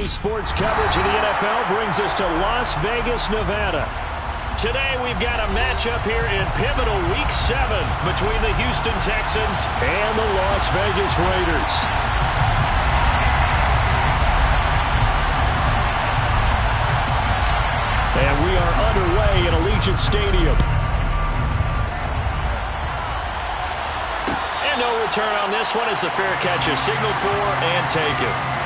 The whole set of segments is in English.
Daily sports coverage of the NFL brings us to Las Vegas, Nevada. Today we've got a matchup here in pivotal Week 7 between the Houston Texans and the Las Vegas Raiders. And we are underway at Allegiant Stadium. And no return on this one as the fair catch is signaled for and taken.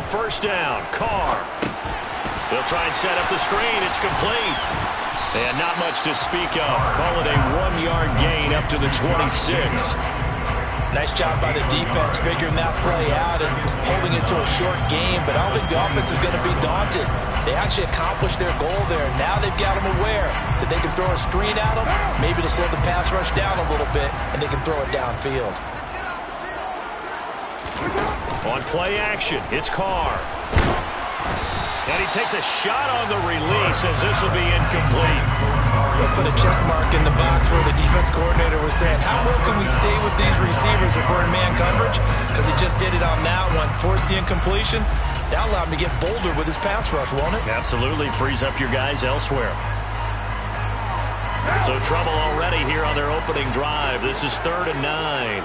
First down, Carr. They'll try and set up the screen. It's complete. And not much to speak of. Call it a 1-yard gain up to the 26. Nice job by the defense figuring that play out and holding it to a short game, but I don't think the offense is going to be daunted. They actually accomplished their goal there. Now they've got them aware that they can throw a screen at them, maybe to slow the pass rush down a little bit, and they can throw it downfield. On play action, it's Carr. And he takes a shot on the release as this will be incomplete. They'll put a check mark in the box where the defense coordinator was saying, how well can we stay with these receivers if we're in man coverage? Because he just did it on that one, forced the incompletion. That allowed him to get bolder with his pass rush, won't it? Absolutely, frees up your guys elsewhere. So trouble already here on their opening drive. This is 3rd and 9.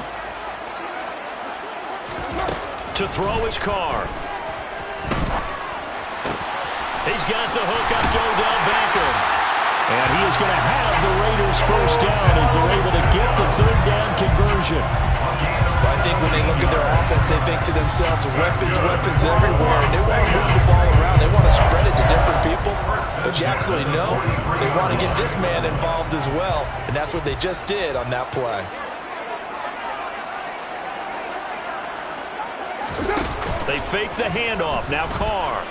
To throw his Carr. He's got the hook up to Odell Beckham. And he is going to have the Raiders first down as they're able to get the 3rd down conversion. Well, I think when they look at their offense, they think to themselves, weapons, weapons everywhere. And they want to move the ball around. They want to spread it to different people. But you absolutely know they want to get this man involved as well. And that's what they just did on that play. They fake the handoff. Now Carr.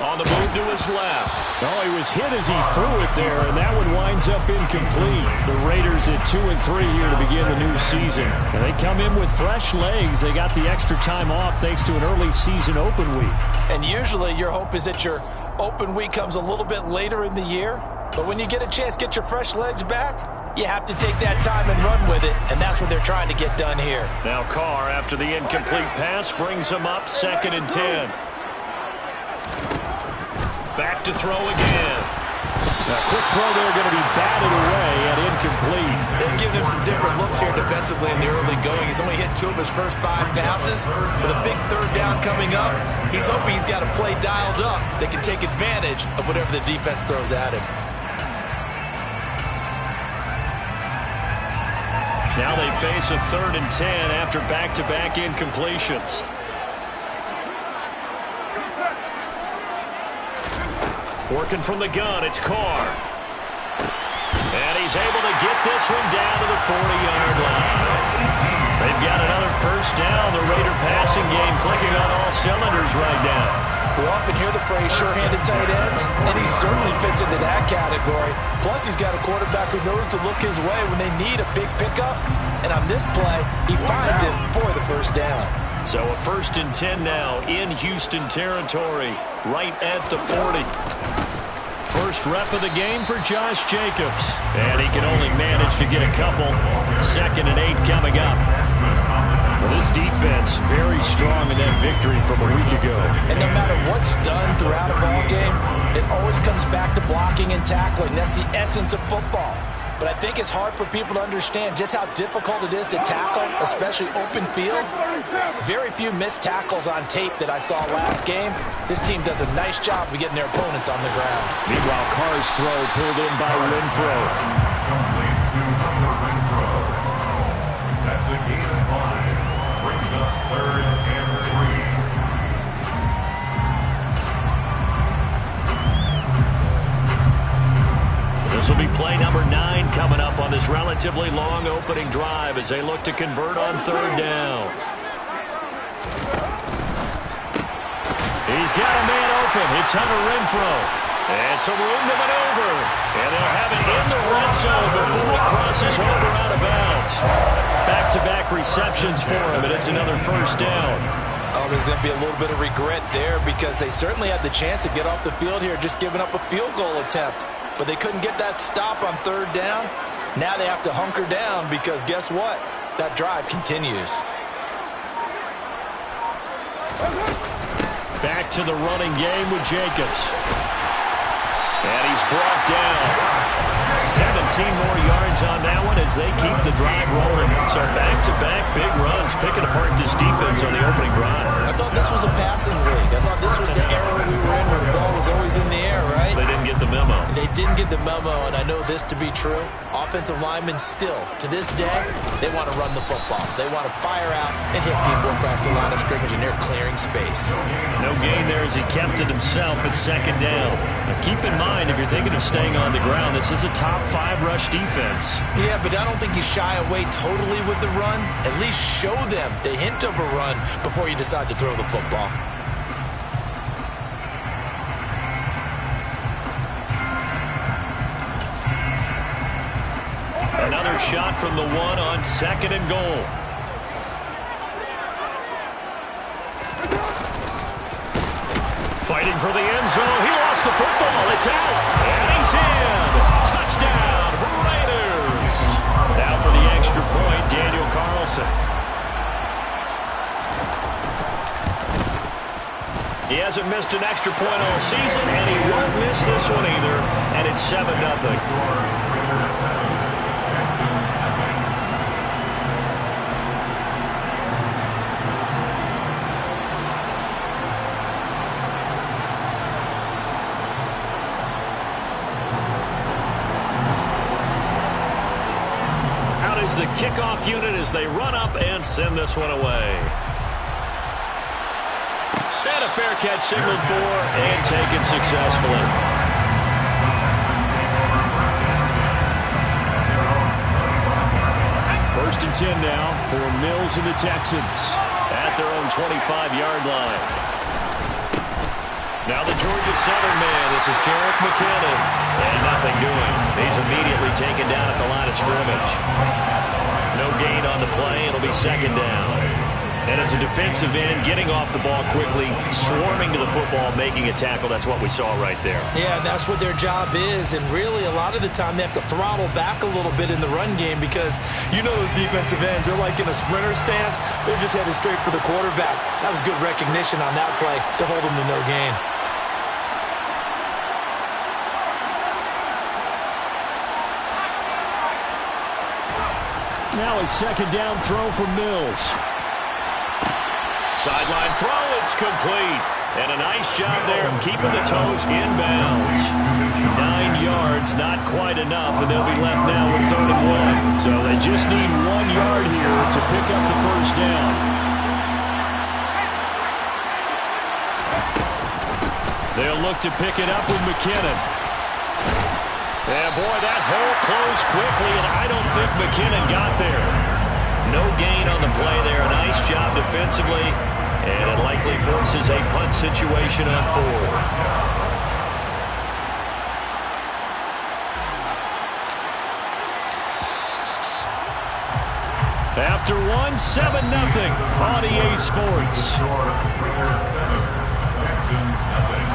On the move to his left. Oh, he was hit as he threw it there, and that one winds up incomplete. The Raiders at 2-3 here to begin the new season. And they come in with fresh legs. They got the extra time off thanks to an early season open week. And usually your hope is that your open week comes a little bit later in the year. But when you get a chance to get your fresh legs back, you have to take that time and run with it, and that's what they're trying to get done here. Now Carr, after the incomplete pass, brings him up 2nd and 10. Back to throw again. A quick throw there going to be batted away and incomplete. They're giving him some different looks here defensively in the early going. He's only hit 2 of his first 5 passes. With a big 3rd down coming up, he's hoping he's got a play dialed up that can take advantage of whatever the defense throws at him. Now they face a 3rd and 10 after back-to-back incompletions. Working from the gun, it's Carr. And he's able to get this one down to the 40-yard line. They've got another first down. The Raider passing game clicking on all cylinders right now. We often hear the phrase sure-handed tight ends, and he certainly fits into that category. Plus, he's got a quarterback who knows to look his way when they need a big pickup. And on this play, he finds him for the first down. So a 1st and 10 now in Houston territory, right at the 40. First rep of the game for Josh Jacobs. And he can only manage to get a couple. 2nd and 8 coming up. Well, this defense very strong in that victory from a week ago. And no matter what's done throughout a ball game, it always comes back to blocking and tackling. That's the essence of football. But I think it's hard for people to understand just how difficult it is to tackle, especially open field. Very few missed tackles on tape that I saw last game. This team does a nice job of getting their opponents on the ground. Meanwhile, Carr's throw pulled in by Renfro. That's a gain of 5. Brings up 3rd and 3. This will be play number 9 coming up on this relatively long opening drive as they look to convert on 3rd down. He's got a man open. It's Hunter Renfro. And some room to maneuver. And they'll have it in the red zone before he crosses over out of bounds. back-to-back receptions for him, and it's another first down. Oh, there's going to be a little bit of regret there because they certainly had the chance to get off the field here, just giving up a field goal attempt. But they couldn't get that stop on third down. Now they have to hunker down because guess what? That drive continues. Back to the running game with Jacobs. And he's brought down. 17 more yards on that one as they keep the drive rolling. So back-to-back big runs, picking apart this defense on the opening drive. I thought this was a passing league. I thought this was the era we were in where the ball was always in the air, right? They didn't get the memo. They didn't get the memo, and I know this to be true. Offensive linemen still, to this day, they want to run the football. They want to fire out and hit people across the line of scrimmage, and they're clearing space. No gain there as he kept it himself at second down. Now keep in mind, if you're thinking of staying on the ground, this is a top 5 rush defense. Yeah, but I don't think you shy away totally with the run. At least show them the hint of a run before you decide to throw the football. Another shot from the 1 on second and goal. Fighting for the end zone. He lost the football. It's out. And he's in. Touchdown, Raiders. Now for the extra point, Daniel Carlson. He hasn't missed an extra point all season, and he won't miss this one either. And it's 7-0. The kickoff unit as they run up and send this one away. And a fair catch signaled for and taken successfully. First and 10 now for Mills and the Texans at their own 25-yard line. Now the Georgia Southern man. This is Jerick McKinnon. And nothing doing. He's immediately taken down at the line of scrimmage. No gain on the play. It'll be second down. And as a defensive end, getting off the ball quickly, swarming to the football, making a tackle, that's what we saw right there. Yeah, that's what their job is. And really, a lot of the time, they have to throttle back a little bit in the run game because you know those defensive ends, they're like in a sprinter stance. They're just headed straight for the quarterback. That was good recognition on that play to hold them to no gain. Now a second down throw for Mills. Sideline throw, it's complete. And a nice job there of keeping the toes in bounds. 9 yards, not quite enough, and they'll be left now with 3rd and 1. So they just need 1 yard here to pick up the first down. They'll look to pick it up with McKinnon. And boy, that hole closed quickly, and I don't think McKinnon got there. No gain on the play there. Nice job defensively, and it likely forces a punt situation on 4th. After 1, 7-0 on EA Sports. Texans nothing.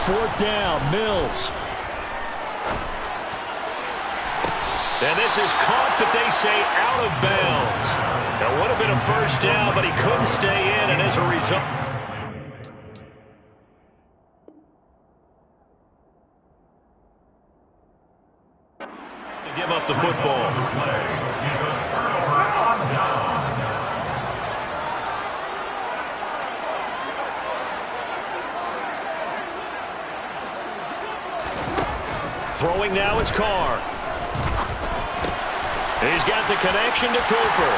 Fourth down, Mills. And this is caught, but they say out of bounds. That would have been a first down, but he couldn't stay in, and as a result, to give up the football. Throwing now is Carr. He's got the connection to Cooper.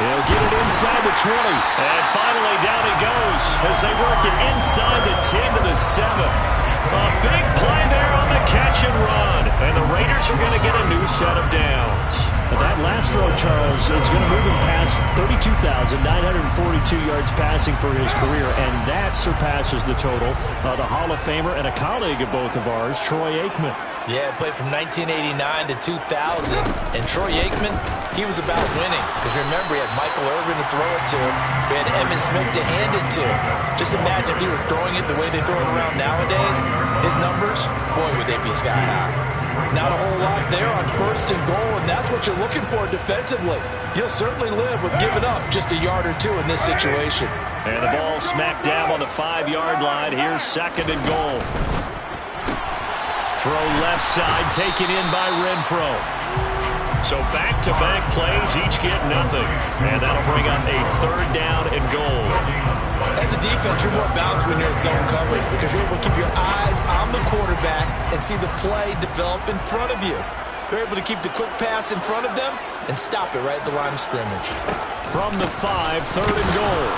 He'll get it inside the 20. And finally down he goes as they work it inside the 10 to the 7. A big play there on the catch and run. And the Raiders are going to get a new set of downs. But that last throw, Charles, is going to move him past 32,942 yards passing for his career, and that surpasses the total of the Hall of Famer and a colleague of both of ours, Troy Aikman. Yeah, played from 1989 to 2000. And Troy Aikman, he was about winning. Because remember, he had Michael Irvin to throw it to. We had Emmitt Smith to hand it to. Just imagine if he was throwing it the way they throw it around nowadays. His numbers, boy, would they be sky high. Not a whole lot there on 1st and goal, and that's what you're looking for defensively. You'll certainly live with giving up just a yard or two in this situation. And the ball smacked down on the 5-yard line. Here's 2nd and goal. Throw left side, taken in by Renfro. So back-to-back plays, each get nothing. And that'll bring up a 3rd down and goal. As a defense, you're more balanced when you're in zone coverage because you're able to keep your eyes on the quarterback and see the play develop in front of you. You're able to keep the quick pass in front of them and stop it right at the line of scrimmage. From the 5, 3rd and goal.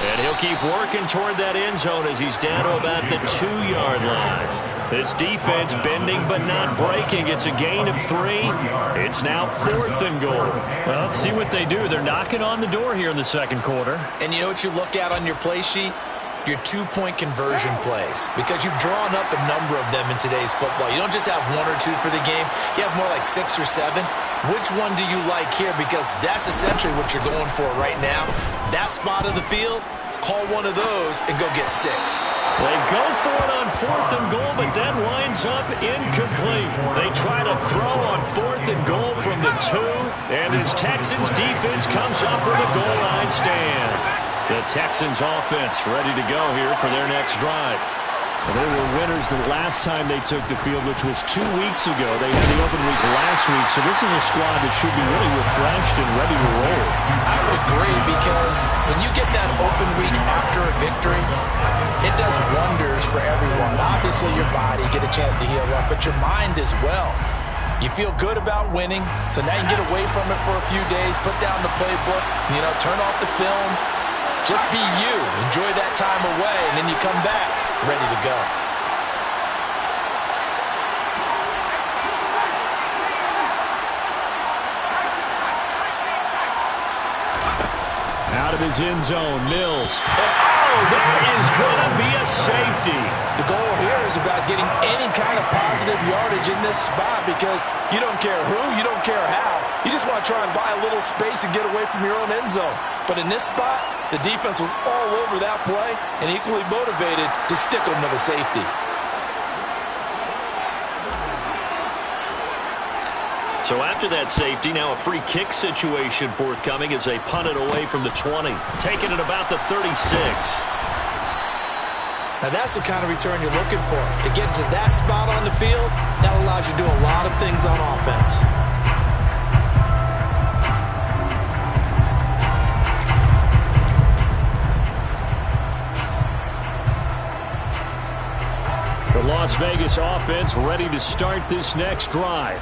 And he'll keep working toward that end zone as he's down to about the 2-yard line. This defense bending but not breaking. It's a gain of 3. It's now 4th and goal. Well, let's see what they do. They're knocking on the door here in the 2nd quarter. And you know what you look at on your play sheet? Your 2-point conversion plays. Because you've drawn up a number of them in today's football. You don't just have 1 or 2 for the game. You have more like 6 or 7. Which one do you like here? Because that's essentially what you're going for right now. That spot of the field, call one of those and go get 6. They go for it on 4th and goal, but then winds up incomplete. They try to throw on 4th and goal from the 2, and his Texans defense comes up with a goal line stand. The Texans offense ready to go here for their next drive. They were winners the last time they took the field, which was 2 weeks ago. They had the open week last week, so this is a squad that should be really refreshed and ready to roll. I would agree because when you get that open week after a victory, it does wonders for everyone. Obviously, your body get a chance to heal up, but your mind as well. You feel good about winning, so now you can get away from it for a few days, put down the playbook, turn off the film. Just be you. Enjoy that time away, and then you come back ready to go. Out of his end zone, Mills. There is going to be a safety. The goal here is about getting any kind of positive yardage in this spot because you don't care who, you don't care how. You just want to try and buy a little space and get away from your own end zone. But in this spot, the defense was all over that play and equally motivated to stick them to the safety. So after that safety, now a free kick situation forthcoming as they punt it away from the 20. Taking it about the 36. Now that's the kind of return you're looking for. To get to that spot on the field, that allows you to do a lot of things on offense. The Las Vegas offense ready to start this next drive.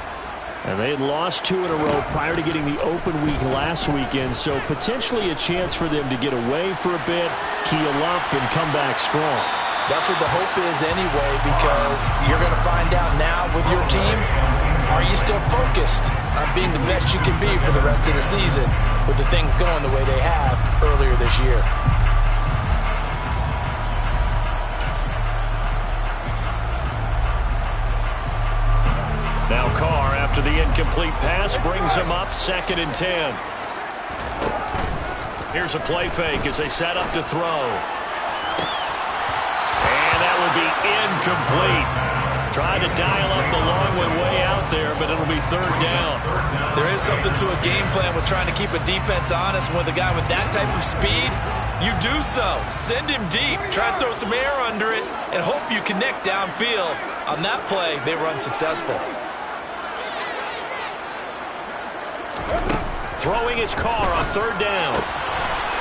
And they had lost 2 in a row prior to getting the open week last weekend, so potentially a chance for them to get away for a bit, keel up, and come back strong. That's what the hope is anyway, because you're going to find out now with your team, are you still focused on being the best you can be for the rest of the season with the things going the way they have earlier this year? Now Carr, after the incomplete pass, brings him up 2nd and 10. Here's a play fake as they set up to throw. And that will be incomplete. Trying to dial up the long way out there, but it'll be 3rd down. There is something to a game plan with trying to keep a defense honest. With a guy with that type of speed, you do so. Send him deep. Try and throw some air under it and hope you connect downfield. On that play, they were unsuccessful. Throwing his Carr on 3rd down.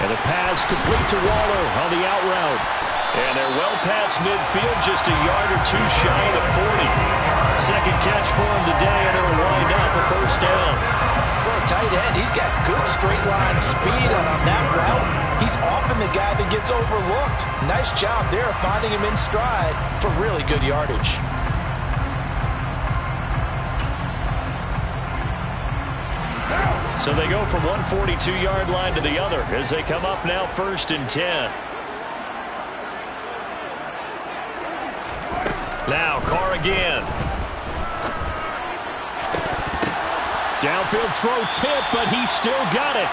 And a pass complete to Waller on the out route. And they're well past midfield, just a yard or two shy of the 40. Second catch for him today, and it'll wind up a first down. For a tight end, he's got good straight line speed, and on that route, he's often the guy that gets overlooked. Nice job there finding him in stride for really good yardage. So they go from one 42-yard line to the other as they come up now 1st and 10. Now Carr again. Downfield throw tip, but he still got it.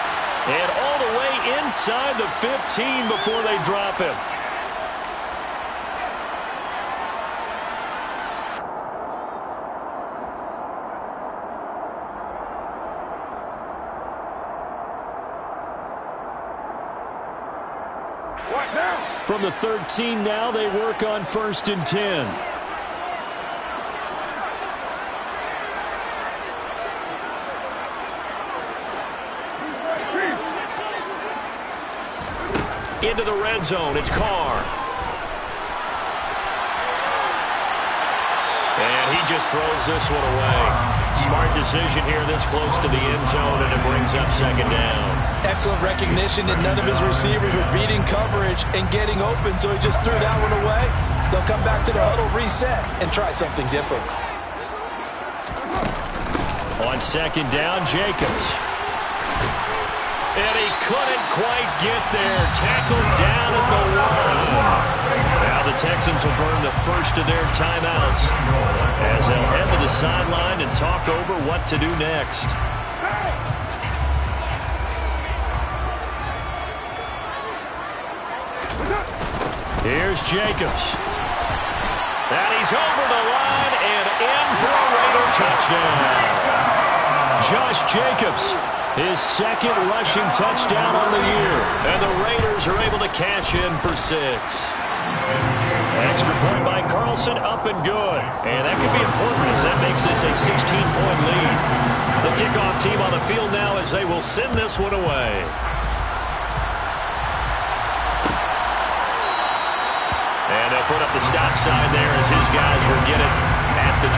And all the way inside the 15 before they drop him. From the 13 now, they work on 1st and 10. Into the red zone, it's Carr. And he just throws this one away. Smart decision here this close to the end zone, and it brings up 2nd down. Excellent recognition that none of his receivers were beating coverage and getting open, so he just threw that one away. They'll come back to the huddle, reset, and try something different. On 2nd down, Jacobs. And he couldn't quite get there. Tackled down at the 1. Now the Texans will burn the first of their timeouts as they'll head to the sideline and talk over what to do next. Here's Jacobs. And he's over the line and in for a Raider touchdown. Josh Jacobs, his 2nd rushing touchdown on the year. And the Raiders are able to cash in for 6. Extra point by Carlson, up and good. And that could be important as that makes this a 16-point lead. The kickoff team on the field now as they will send this one away. And they'll put up the stop sign there as his guys will get it at the 25.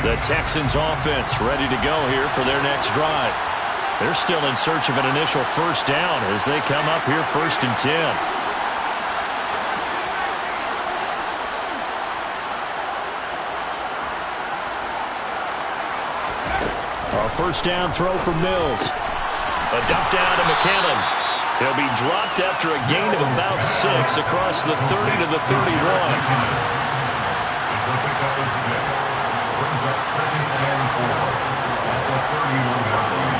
The Texans offense ready to go here for their next drive. They're still in search of an initial first down as they come up here 1st and 10. First down throw for Mills. A dump down to McKinnon. He'll be dropped after a gain of about 6 across the 30 to the 31. It's a pickup of 6. Brings up 2nd and 4 at the 31-yard line.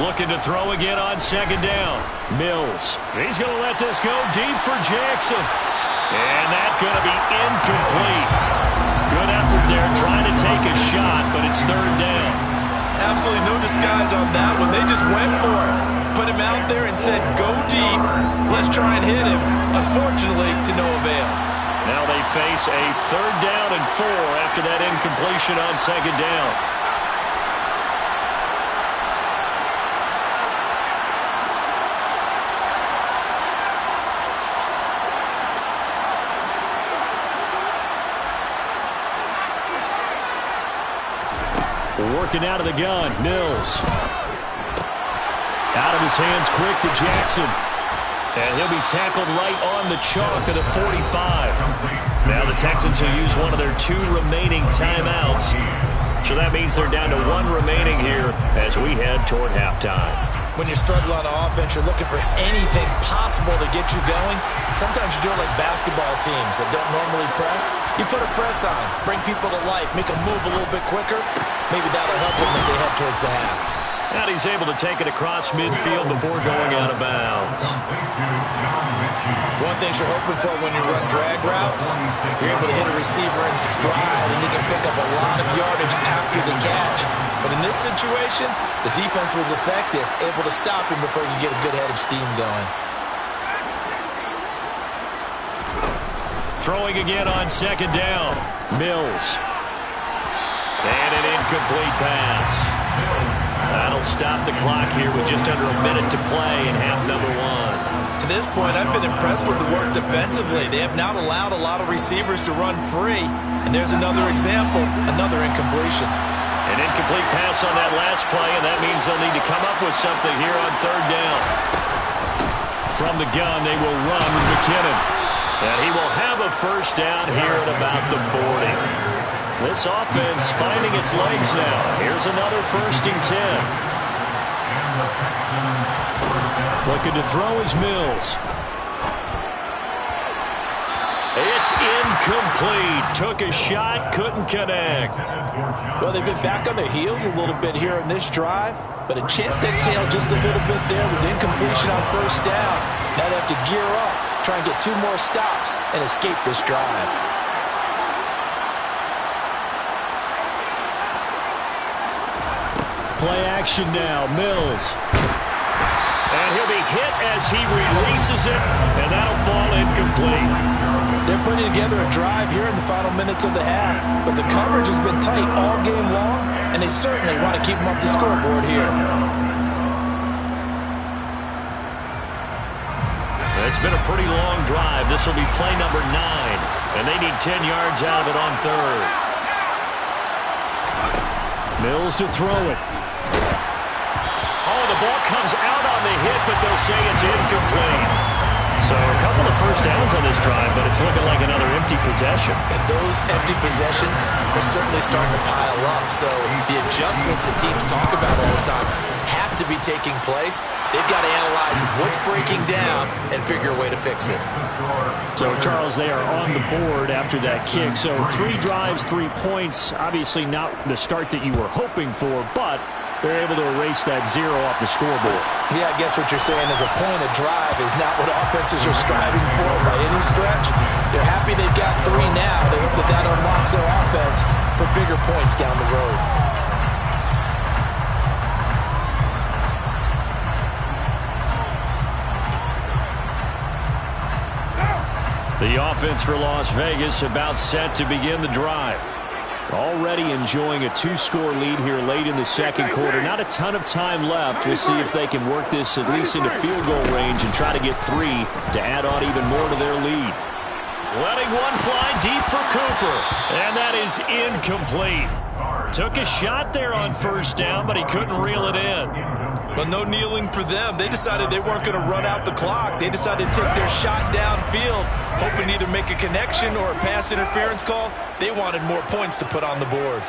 Looking to throw again on 2nd down. Mills. He's going to let this go deep for Jackson. And that's going to be incomplete. Good effort there trying to take a shot, but it's 3rd down. Absolutely no disguise on that one. They just went for it. Put him out there and said, go deep. Let's try and hit him. Unfortunately, to no avail. Now they face a 3rd down and 4 after that incompletion on 2nd down. Working out of the gun, Mills. Out of his hands quick to Jackson. And he'll be tackled right on the chalk of the 45. Now the Texans will use one of their 2 remaining timeouts. So that means they're down to 1 remaining here as we head toward halftime. When you're struggling on offense, you're looking for anything possible to get you going. Sometimes you do it like basketball teams that don't normally press. You put a press on, bring people to life, make them move a little bit quicker. Maybe that'll help them as they head towards the half. And he's able to take it across midfield before going out of bounds. One thing you're hoping for when you run drag routes, you're able to hit a receiver in stride and he can pick up a lot of yardage after the catch. But in this situation, the defense was effective, able to stop him before you get a good head of steam going. Throwing again on second down. Mills. And an incomplete pass. That'll stop the clock here with just under a minute to play in half number one. To this point, I've been impressed with the work defensively. They have not allowed a lot of receivers to run free. And there's another example, another incompletion. An incomplete pass on that last play, and that means they'll need to come up with something here on third down. From the gun, they will run with McKinnon. And he will have a first down here at about the 40. This offense finding its legs now. Here's another 1st and 10. Looking to throw is Mills. It's incomplete. Took a shot, couldn't connect. Well, they've been back on their heels a little bit here in this drive, but a chance to exhale just a little bit there with incompletion on first down. Now they have to gear up, try and get 2 more stops and escape this drive. Play action now. Mills. And he'll be hit as he releases it, and that'll fall incomplete. They're putting together a drive here in the final minutes of the half, but the coverage has been tight all game long, and they certainly want to keep them up the scoreboard here. It's been a pretty long drive. This will be play number 9, and they need 10 yards out of it on third. Mills to throw it. Oh, the ball comes out on the hit, but they'll say it's incomplete. So a couple of first downs on this drive, but it's looking like another empty possession. And those empty possessions are certainly starting to pile up. So the adjustments that teams talk about all the time have to be taking place. They've got to analyze what's breaking down and figure a way to fix it. So, Charles, they are on the board after that kick. So 3 drives, 3 points. Obviously not the start that you were hoping for, but they're able to erase that 0 off the scoreboard. Yeah, I guess what you're saying is a point of drive is not what offenses are striving for by any stretch. They're happy they've got 3 now. They hope that unlocks their offense for bigger points down the road. The offense for Las Vegas about set to begin the drive. Already enjoying a 2-score lead here late in the second quarter. Not a ton of time left. We'll see if they can work this at least into field goal range and try to get 3 to add on even more to their lead. Letting one fly deep for Cooper, and that is incomplete. Took a shot there on first down, but he couldn't reel it in. But no kneeling for them. They decided they weren't going to run out the clock. They decided to take their shot downfield, hoping to either make a connection or a pass interference call. They wanted more points to put on the board.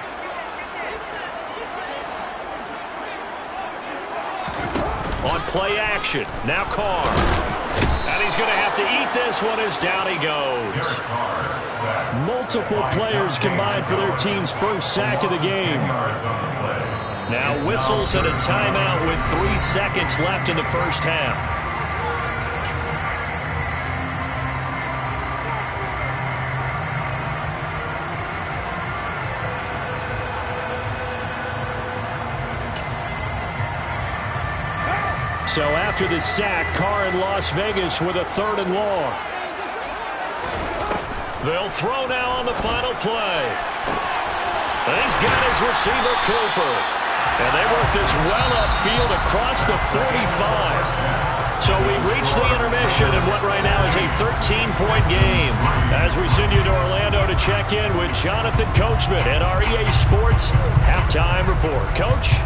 On play action, now Carr. And he's going to have to eat this one as down he goes. Multiple players combined for their team's first sack of the game. Now whistles and a timeout with 3 seconds left in the first half. So after the sack, Carr in Las Vegas with a 3rd and long. They'll throw now on the final play. And he's got his receiver, Cooper. And they work this well upfield across the 45. So we've reached the intermission in what right now is a 13-point game. As we send you to Orlando to check in with Jonathan Coachman at our EA Sports Halftime Report. Coach?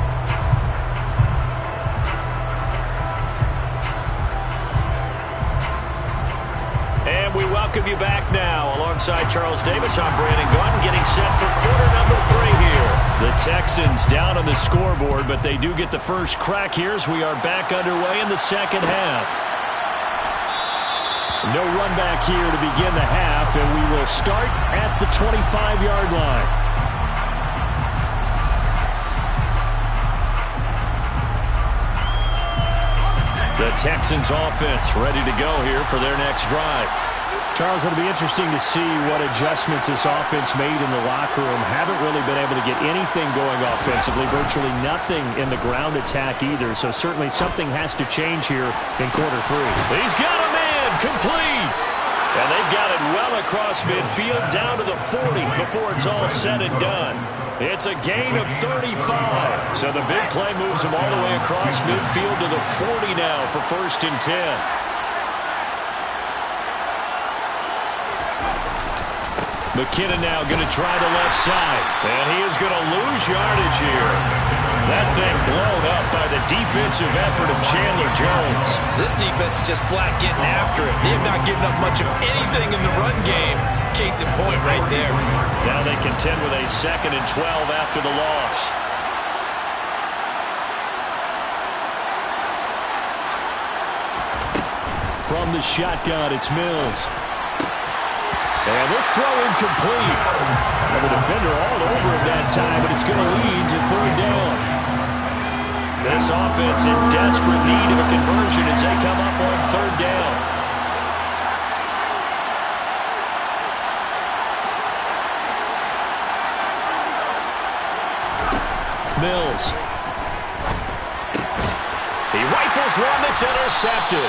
And we welcome you back now. Alongside Charles Davis, I'm Brandon Gaudin, getting set for quarter number 3 here. The Texans down on the scoreboard, but they do get the first crack here as we are back underway in the second half. No run back here to begin the half, and we will start at the 25-yard line. The Texans offense ready to go here for their next drive. Charles, it'll be interesting to see what adjustments this offense made in the locker room. Haven't really been able to get anything going offensively, virtually nothing in the ground attack either. So certainly something has to change here in quarter 3. He's got a man, complete. And they've got it well across midfield down to the 40 before it's all said and done. It's a gain of 35. So the big play moves them all the way across midfield to the 40 now for 1st and 10. McKinnon now going to try the left side. And he is going to lose yardage here. That thing blown up by the defensive effort of Chandler Jones. This defense is just flat getting after it. They have not given up much of anything in the run game. Case in point right there. Now they contend with a 2nd and 12 after the loss. From the shotgun, it's Mills. And this throw incomplete. And the defender all over him that time, but it's going to lead to 3rd down. This offense in desperate need of a conversion as they come up on 3rd down. Mills. He rifles one that's intercepted.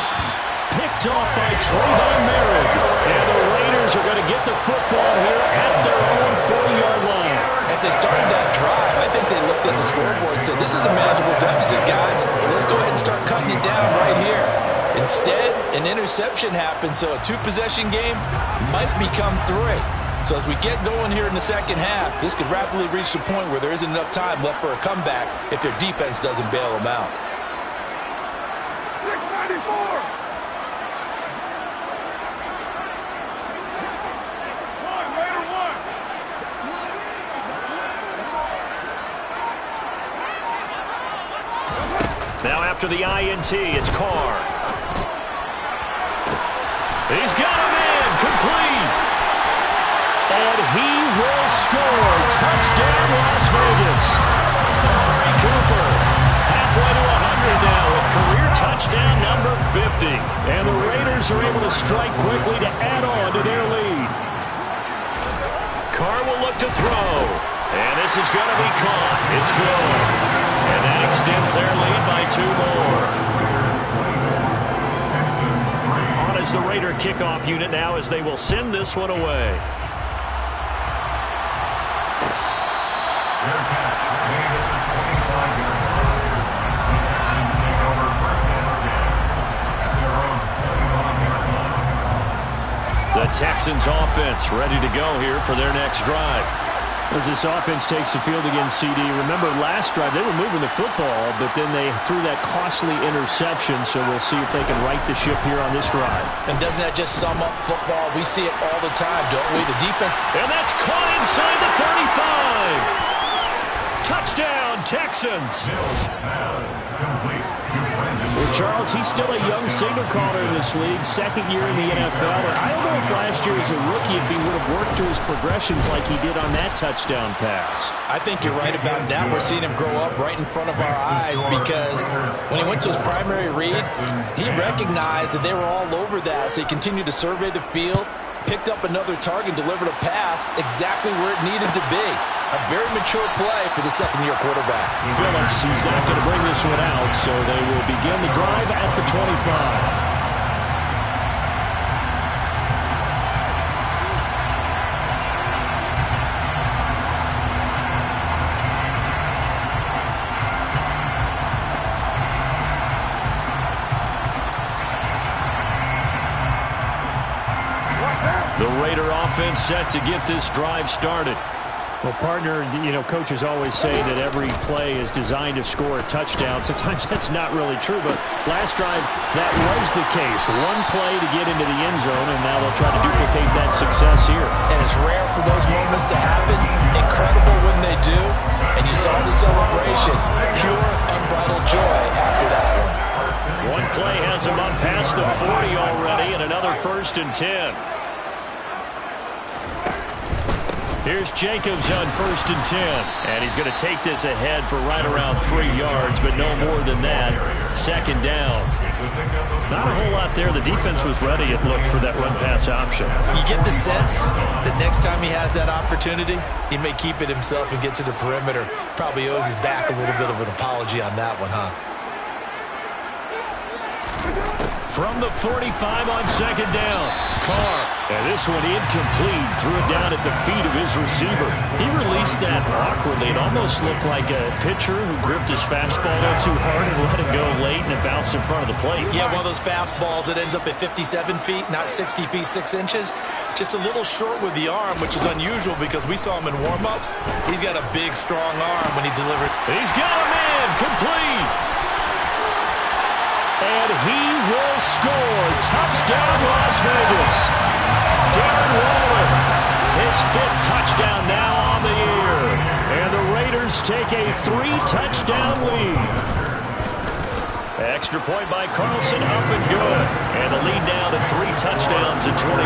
Picked off by Trayvon Merritt. And the Raiders are going to get the football here at their own 40-yard line. As they started that drive, I think they looked at the scoreboard and said, this is a manageable deficit, guys. Let's go ahead and start cutting it down right here. Instead, an interception happened, so a 2-possession game might become 3. So as we get going here in the second half, this could rapidly reach the point where there isn't enough time left for a comeback if their defense doesn't bail them out. 694. Now after the INT, it's Carr. He's got him in, complete. And he will score. Touchdown, Las Vegas. Amari Cooper, halfway to 100 now with career touchdown number 50. And the Raiders are able to strike quickly to add on to their lead. Carr will look to throw. And this is going to be caught. It's good. And that extends their lead by 2 more. On is the Raider kickoff unit now as they will send this one away. The Texans offense ready to go here for their next drive. As this offense takes the field against CD, remember last drive they were moving the football, but then they threw that costly interception, so we'll see if they can right the ship here on this drive. And doesn't that just sum up football? We see it all the time, don't we? The defense. And that's caught inside the 35. Touchdown, Texans. Well, Charles, he's still a young signal caller in this league, 2nd year in the NFL. And I don't know if last year as a rookie if he would have worked to his progressions like he did on that touchdown pass. I think you're right about that. We're seeing him grow up right in front of our eyes because when he went to his primary read, he recognized that they were all over that. So he continued to survey the field, picked up another target, delivered a pass exactly where it needed to be. A very mature play for the 2nd-year quarterback. Phillips, he's not going to bring this one out, so they will begin the drive at the 25. The Raider offense set to get this drive started. Well, partner, coaches always say that every play is designed to score a touchdown. Sometimes that's not really true, but last drive, that was the case. One play to get into the end zone, and now they'll try to duplicate that success here. And it's rare for those moments to happen. Incredible when they do. And you saw the celebration. Pure, unbridled joy after that one. One play has him up past the 40 already, and another 1st and 10. Here's Jacobs on 1st and 10. And he's going to take this ahead for right around 3 yards, but no more than that. 2nd down. Not a whole lot there. The defense was ready, it looked, for that run-pass option. You get the sense that next time he has that opportunity, he may keep it himself and get to the perimeter. Probably owes his back a little bit of an apology on that one, huh? From the 45 on 2nd down. Carr. And this one incomplete. Threw it down at the feet of his receiver. He released that awkwardly. It almost looked like a pitcher who gripped his fastball a little too hard and let it go late, and it bounced in front of the plate. Yeah, one of those fastballs that ends up at 57 feet, not 60 feet, 6 inches. Just a little short with the arm, which is unusual because we saw him in warm-ups. He's got a big, strong arm when he delivered. He's got him in. Complete. And he will score. Touchdown, Las Vegas. Darren Waller, his 5th touchdown now on the year. And the Raiders take a 3-touchdown lead. Extra point by Carlson, up and good. And the lead now to 3 touchdowns at 21.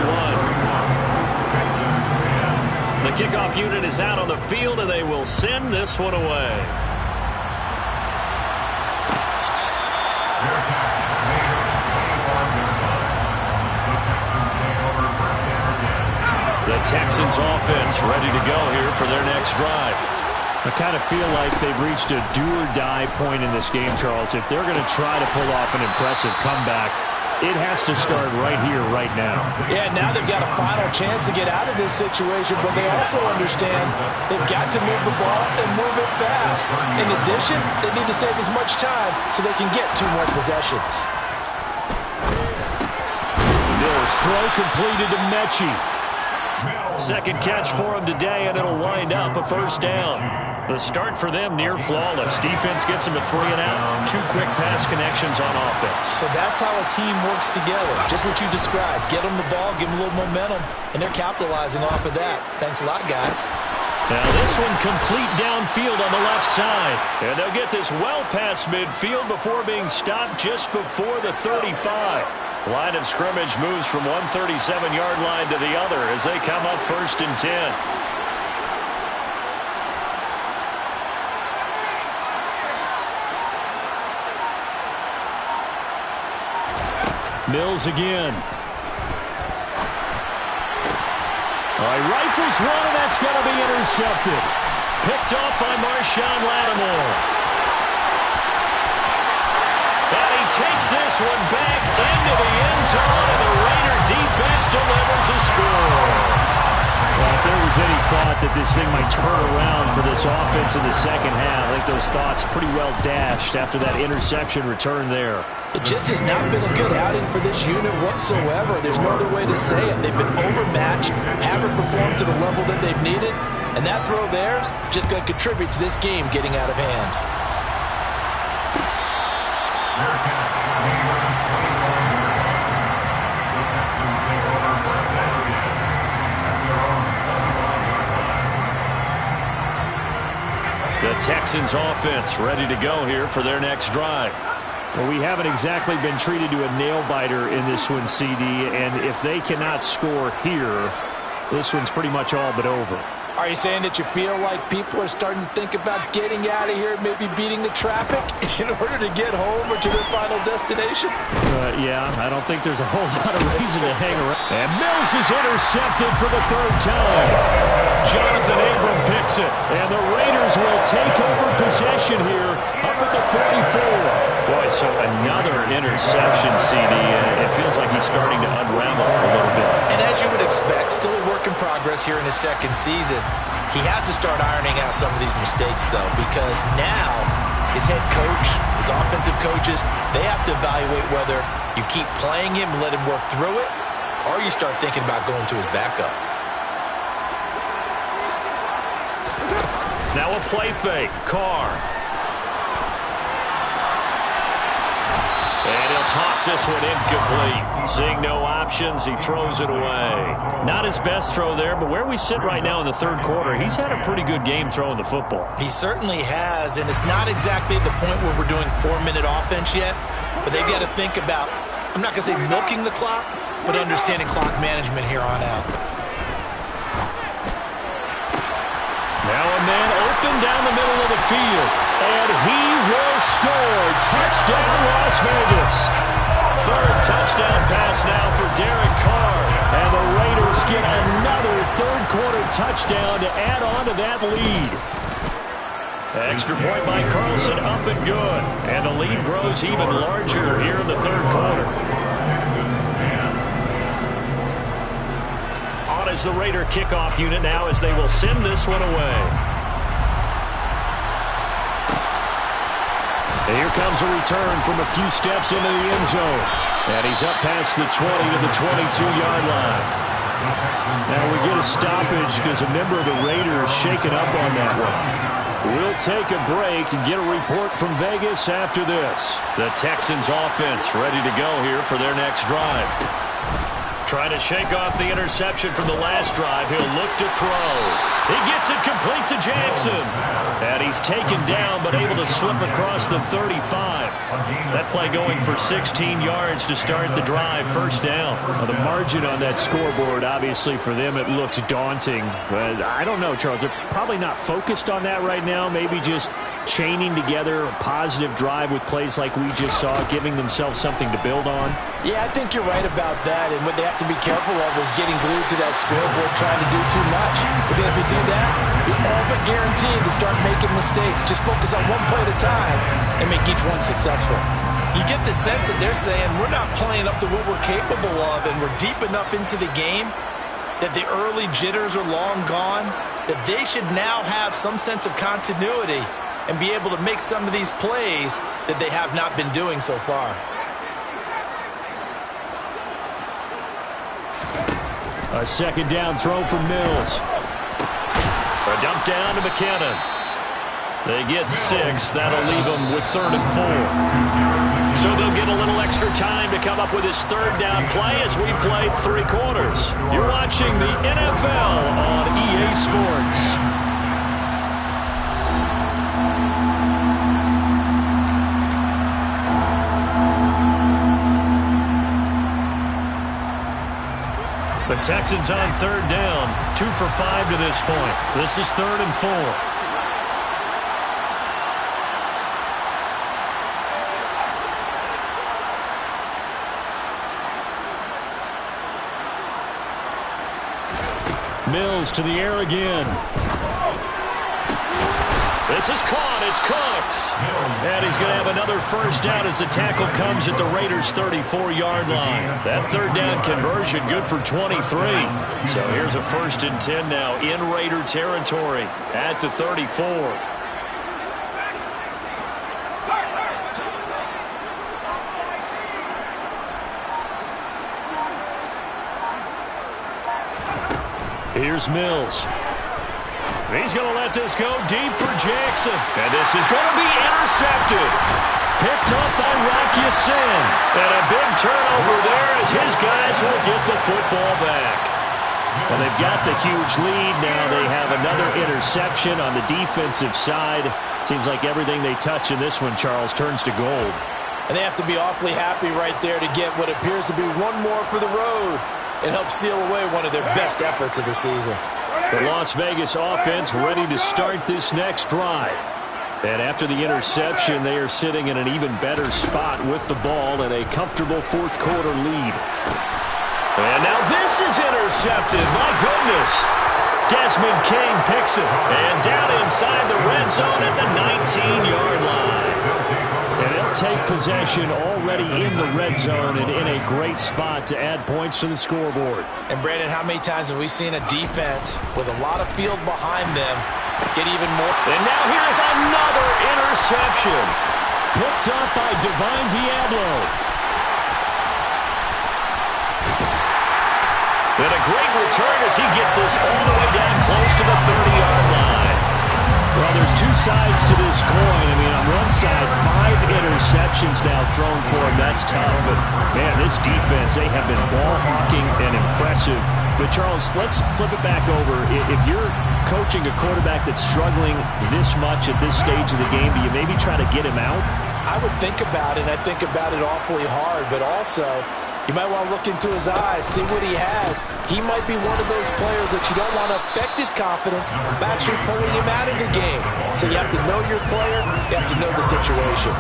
The kickoff unit is out on the field, and they will send this one away. The Texans offense ready to go here for their next drive. I kind of feel like they've reached a do-or-die point in this game, Charles. If they're going to try to pull off an impressive comeback, it has to start right here, right now. Yeah, now they've got a final chance to get out of this situation, but they also understand they've got to move the ball and move it fast. In addition, they need to save as much time so they can get 2 more possessions. Mills throw completed to Mechie. Second catch for him today, and it'll wind up a first down. The start for them near flawless. Defense gets them a 3 and out. 2 quick pass connections on offense. So that's how a team works together. Just what you described. Get them the ball, give them a little momentum, and they're capitalizing off of that. Thanks a lot, guys. Now this one complete downfield on the left side. And they'll get this well past midfield before being stopped just before the 35. Line of scrimmage moves from one 37-yard line to the other as they come up 1st and 10. Mills again. All right, rifles one, and that's going to be intercepted. Picked off by Marshawn Lattimore. And he takes this one back into the end zone, and the Raider defense delivers a score. Well, if there was any thought that this thing might turn around for this offense in the second half, I think those thoughts pretty well dashed after that interception return there. It just has not been a good outing for this unit whatsoever. There's no other way to say it. They've been overmatched, haven't performed to the level that they've needed, and that throw there is just going to contribute to this game getting out of hand. The Texans offense ready to go here for their next drive. Well, we haven't exactly been treated to a nail-biter in this one, CD, and if they cannot score here, this one's pretty much all but over. Are you saying that you feel like people are starting to think about getting out of here, maybe beating the traffic in order to get home or to their final destination? Yeah, I don't think there's a whole lot of reason to hang around. And Mills is intercepted for the 3rd time. Jonathan Abram picks it. And the Raiders will take over possession here up at the 34. Boy, so another interception, CD. It feels like he's starting to unravel a little bit. And as you would expect, still a work in progress here in his 2nd season. He has to start ironing out some of these mistakes, though, because now his head coach, his offensive coaches, they have to evaluate whether you keep playing him and let him work through it, or you start thinking about going to his backup. Now a play fake. Carr. And he'll toss this one incomplete. Seeing no options, he throws it away. Not his best throw there, but where we sit right now in the 3rd quarter, he's had a pretty good game throwing the football. He certainly has, and it's not exactly at the point where we're doing 4-minute offense yet, but they've got to think about, I'm not going to say milking the clock, but understanding clock management here on out. Now a man open down the middle of the field, and he will score. Touchdown, Las Vegas. 3rd touchdown pass now for Derek Carr, and the Raiders get another 3rd quarter touchdown to add on to that lead. Extra point by Carlson, up and good, and the lead grows even larger here in the 3rd quarter. out as the Raider kickoff unit now as they will send this one away. And here comes a return from a few steps into the end zone. And he's up past the 20 to the 22-yard line. Now we get a stoppage because a member of the Raiders shaken up on that one. We'll take a break and get a report from Vegas after this. The Texans offense ready to go here for their next drive. Trying to shake off the interception from the last drive. He'll look to throw. He gets it complete to Jackson. And he's taken down but able to slip across the 35. That play going for 16 yards to start the drive. First down. Well, the margin on that scoreboard, obviously for them it looks daunting. But I don't know, Charles. They're probably not focused on that right now. Maybe just chaining together a positive drive with plays like we just saw, giving themselves something to build on. Yeah, I think you're right about that. And what they have to be careful of is getting glued to that scoreboard trying to do too much. Because if you do that, you're all but guaranteed to start making mistakes. Just focus on one play at a time and make each one successful. You get the sense that they're saying we're not playing up to what we're capable of, and we're deep enough into the game that the early jitters are long gone, that they should now have some sense of continuity and be able to make some of these plays that they have not been doing so far. A second down throw from Mills. A dump down to McKinnon. They get 6. That'll leave them with 3rd and 4. So they'll get a little extra time to come up with his 3rd down play as we played 3 quarters. You're watching the NFL on EA Sports. The Texans on 3rd down, 2 for 5 to this point. This is 3rd and 4. Mills to the air again. This is caught. It's Cooks. And he's going to have another first down as the tackle comes at the Raiders' 34-yard line. That 3rd down conversion good for 23. So here's a 1st and 10 now in Raider territory at the 34. Here's Mills. He's going to let this go deep for Jackson. And this is going to be intercepted. Picked up by Rock Ya-Sin. And a big turnover there as his guys will get the football back. Well, they've got the huge lead. Now they have another interception on the defensive side. Seems like everything they touch in this one, Charles, turns to gold. And they have to be awfully happy right there to get what appears to be one more for the road and help seal away one of their best efforts of the season. The Las Vegas offense ready to start this next drive. And after the interception, they are sitting in an even better spot with the ball and a comfortable 4th quarter lead. And now this is intercepted. My goodness. Desmond King picks it. And down inside the red zone at the 19-yard line. And they'll take possession already in the red zone and in a great spot to add points to the scoreboard. And Brandon, how many times have we seen a defense with a lot of field behind them get even more? And now here's another interception. Picked up by Divine Diablo. And a great return as he gets this all the way down close to the 30-yard line. Well, there's 2 sides to this coin. I mean, on one side, 5 interceptions now thrown for him. That's tough. But, man, this defense, they have been ball-hawking and impressive. But, Charles, let's flip it back over. If you're coaching a quarterback that's struggling this much at this stage of the game, do you maybe try to get him out? I would think about it, and I think about it awfully hard. But also, you might want to look into his eyes, see what he has. He might be one of those players that you don't want to affect his confidence by actually pulling him out of the game. So you have to know your player. You have to know the situation.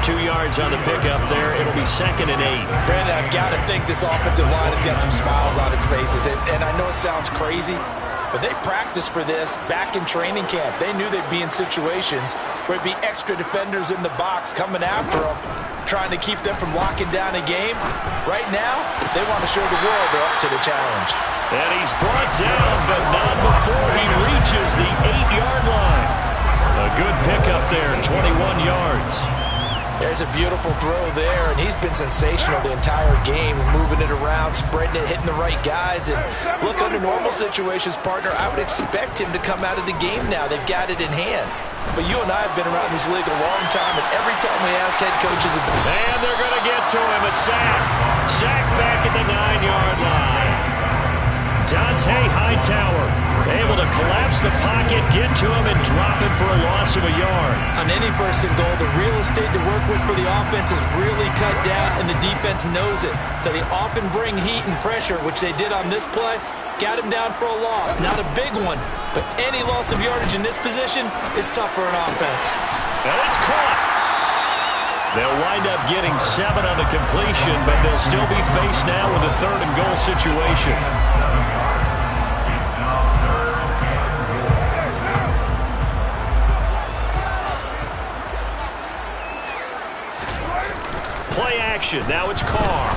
2 yards on the pickup there. It'll be 2nd and 8. Brandon, I've got to think this offensive line has got some smiles on its faces. And I know it sounds crazy, but they practiced for this back in training camp. They knew they'd be in situations where it'd be extra defenders in the box coming after them, trying to keep them from locking down a game. Right now, they want to show the world they're up to the challenge. And he's brought down, but not before he reaches the 8-yard line. A good pickup there, 21 yards. There's a beautiful throw there, and he's been sensational the entire game, moving it around, spreading it, hitting the right guys. And look, under normal situations, partner, I would expect him to come out of the game now. They've got it in hand. But you and I have been around this league a long time, and every time we ask head coaches about... And they're going to get to him, a sack. Sack back at the 9-yard line. Dante Hightower able to collapse the pocket, get to him, and drop him for a loss of a yard. On any first and goal, the real estate to work with for the offense is really cut down, and the defense knows it. So they often bring heat and pressure, which they did on this play. Got him down for a loss. Not a big one, but any loss of yardage in this position is tough for an offense. And it's caught. They'll wind up getting 7 on the completion, but they'll still be faced now with a 3rd and goal situation. Play action. Now it's Carr.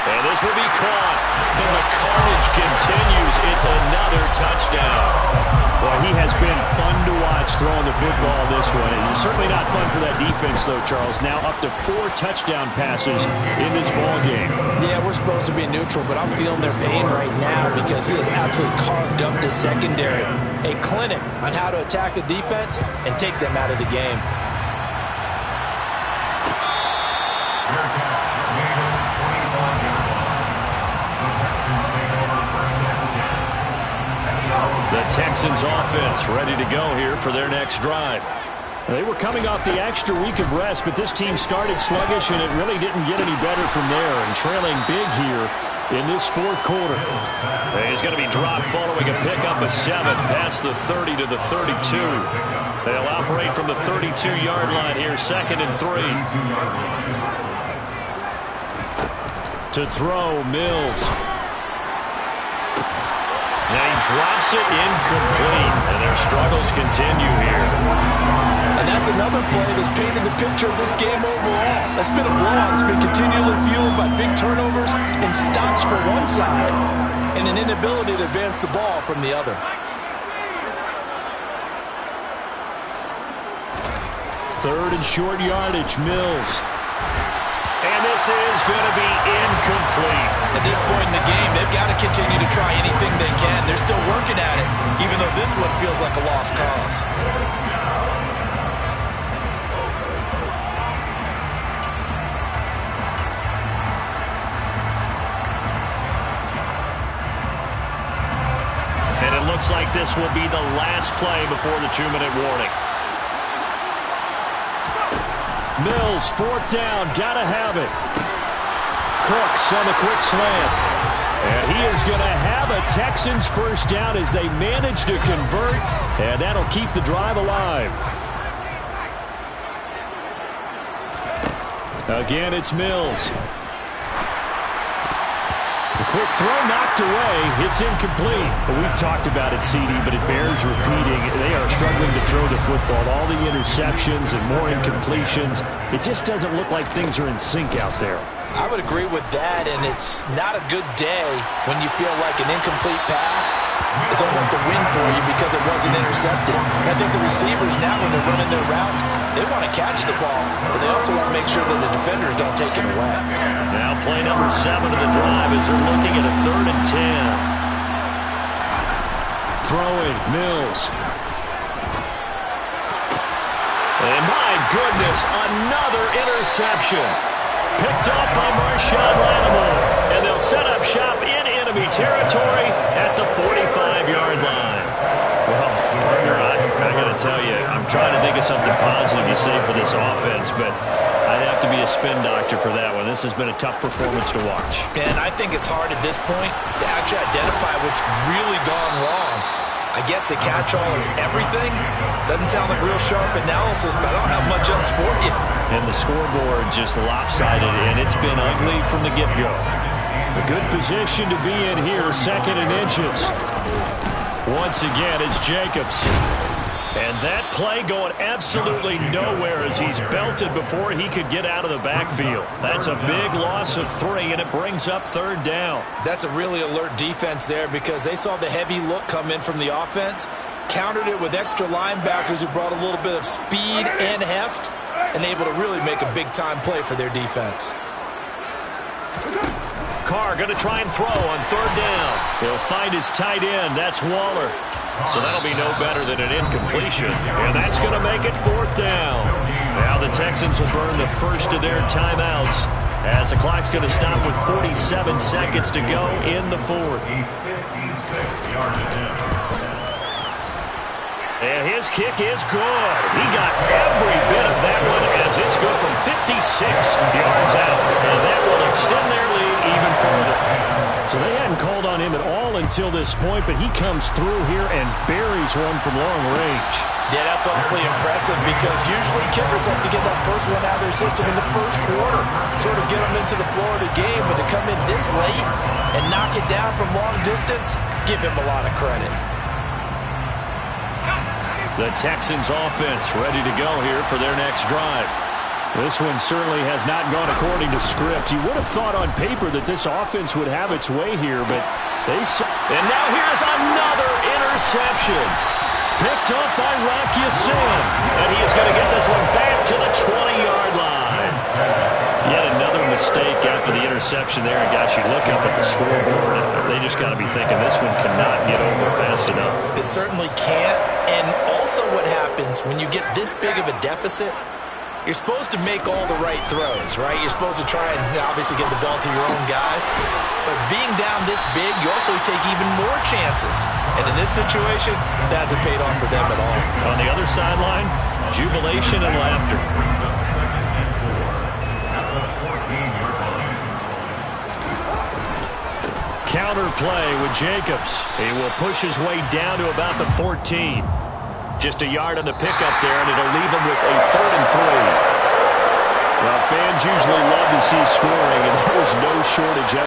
And this will be caught. And the carnage continues. It's another touchdown. Well, he has been fun to watch throwing the football this one. It's certainly not fun for that defense, though, Charles. Now up to 4 touchdown passes in this ball game. Yeah, we're supposed to be neutral, but I'm feeling their pain right now because he has absolutely carved up the secondary. A clinic on how to attack a defense and take them out of the game. The Texans offense ready to go here for their next drive. They were coming off the extra week of rest, but this team started sluggish, and it really didn't get any better from there, and trailing big here in this 4th quarter. He's going to be dropped following a pickup of 7 past the 30 to the 32. They'll operate from the 32-yard line here, 2nd and 3. To throw, Mills. Now he drops it incomplete, and their struggles continue here. And that's another play that's painted the picture of this game overall. That's been a blowout. It's been continually fueled by big turnovers and stops for one side and an inability to advance the ball from the other. 3rd and short yardage, Mills. And this is going to be incomplete. At this point in the game, they've got to continue to try anything they can. They're still working at it, even though this one feels like a lost cause. And it looks like this will be the last play before the 2-minute warning. Mills, 4th down, gotta have it. Cooks on the quick slant. And he is going to have a Texans 1st down as they manage to convert, and that'll keep the drive alive. Again, it's Mills. The quick throw knocked away. It's incomplete. We've talked about it, CD, but it bears repeating. They are struggling to throw the football. All the interceptions and more incompletions. It just doesn't look like things are in sync out there. I would agree with that, and it's not a good day when you feel like an incomplete pass is almost a win for you because it wasn't intercepted. And I think the receivers now, when they're running their routes, they want to catch the ball, but they also want to make sure that the defenders don't take it away. Now play number 7 of the drive as they're looking at a 3rd and 10. Throwing, Mills. And my goodness, another interception. Picked up by Marshawn Lattimore. And they'll set up shop in enemy territory at the 45-yard line. Well, partner, I got to tell you, I'm trying to think of something positive to say for this offense, but I'd have to be a spin doctor for that one. This has been a tough performance to watch. And I think it's hard at this point to actually identify what's really gone wrong. I guess the catch-all is everything. Doesn't sound like real sharp analysis, but I don't have much else for you. And the scoreboard just lopsided, and it's been ugly from the get-go. A good position to be in here, 2nd and inches. Once again, it's Jacobs. And that play going absolutely nowhere as he's belted before he could get out of the backfield. That's a big loss of 3, and it brings up 3rd down. That's a really alert defense there because they saw the heavy look come in from the offense, countered it with extra linebackers who brought a little bit of speed and heft, and able to really make a big-time play for their defense. Carr going to try and throw on 3rd down. He'll find his tight end. That's Waller. So that'll be no better than an incompletion. And that's going to make it 4th down. Now the Texans will burn the first of their timeouts as the clock's going to stop with 47 seconds to go in the 4th. And his kick is good. He got every bit of that one as it's good from 56 yards out. And that will extend their lead even further. So they hadn't called on him at all until this point, but he comes through here and buries one from long range. Yeah, that's awfully impressive because usually kickers have to get that first one out of their system in the first quarter, sort of get them into the flow of the game, but to come in this late and knock it down from long distance, give him a lot of credit. The Texans offense ready to go here for their next drive. This one certainly has not gone according to script. You would have thought on paper that this offense would have its way here, but they... And now here's another interception. Picked up by Rock Ya-Sin. And he is going to get this one back to the 20-yard line. Yet another mistake after the interception there. And gosh, you look up at the scoreboard, and they just got to be thinking this one cannot get over fast enough. It certainly can't. And also what happens when you get this big of a deficit, you're supposed to make all the right throws, right? You're supposed to try and obviously get the ball to your own guys. But being down this big, you also take even more chances. And in this situation, that hasn't paid off for them at all. On the other sideline, jubilation and laughter. Counter play with Jacobs. He will push his way down to about the 14. Just a yard on the pickup there, and it'll leave him with a 3rd and 3. Well, fans usually love to see scoring, and there was no shortage of